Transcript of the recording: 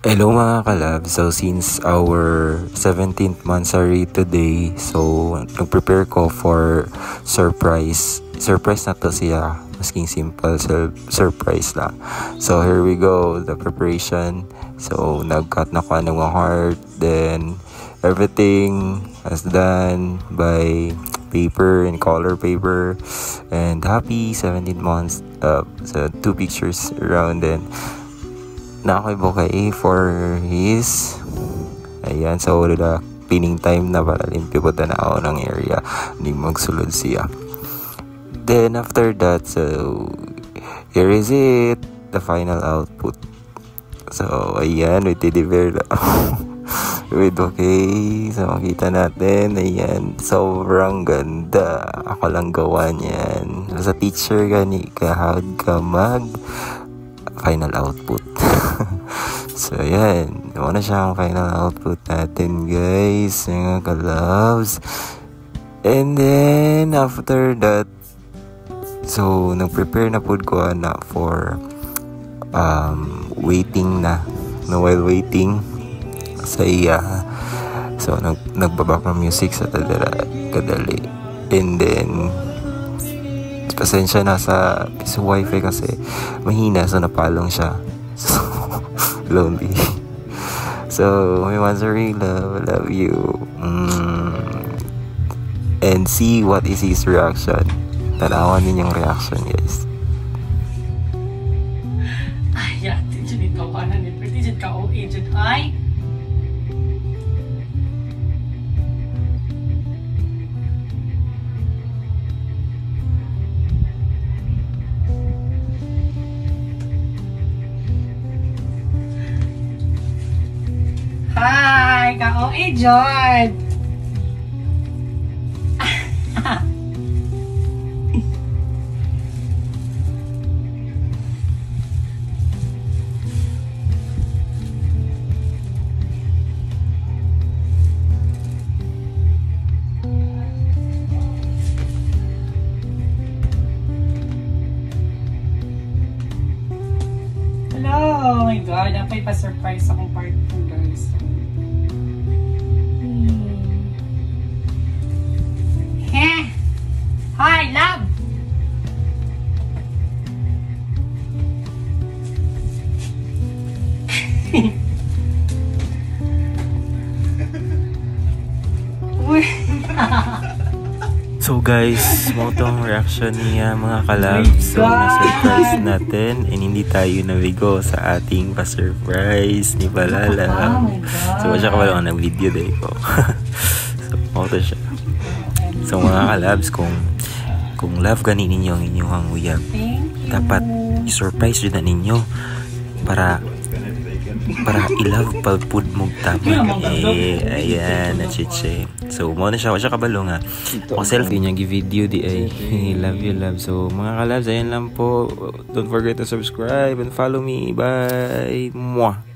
Hello mga kalab, so since our 17th monthsary today, so nag-prepare ko for surprise na to siya, masking simple surprise lang. So here we go, the preparation. So nag-cut na ko ng heart, then everything is done by paper and color paper, and happy 17 months. So 2 pictures around, then nakakibukay for his ayan, so the cleaning time na para limpyo po na ako ng area, hindi magsulod siya. Then after that, so here is it, the final output. So ayan, with teddy bear with okay, so makita natin, ayan, sobrang ganda. Ako lang gawa niyan, sa teacher gani kahag ka mag final output. So yan, na siya ang final output natin guys, mga kalabs. And then after that, so nag-prepare na po ko na for waiting na, no, while waiting sa iya. So nagbabackground music sa kadali, and then pasensya na sa wifi kasi mahina, so napalong siya. So lonely. So my monthsary love you. And see what is his reaction. Tanawan ninyong reaction guys. Ay, ate dyan ikaw ka na ni pretty dyan ka o agent ay. Hi, ka-OA John! Hello! Oh my God, napay pa-surprise akong part 2 guys. Hi, love! So guys, mo tong reaction niya mga kalab. So na-surprise natin, and hindi tayo nabigo sa ating pa-surprise ni Palala. So siya ka wala ng video day ko. So mo to siya. So mga kalabs, kung love gani ninyo ang inyong uyab, dapat i-surprise yun na ninyo para i-love palpud mong tama. Ayan, na chiche. So mo na siya kabalo nga o selfie niya gi-video di ay love you love. So mga kalabs, ayan lang po, don't forget to subscribe and follow me. Bye. Mwah.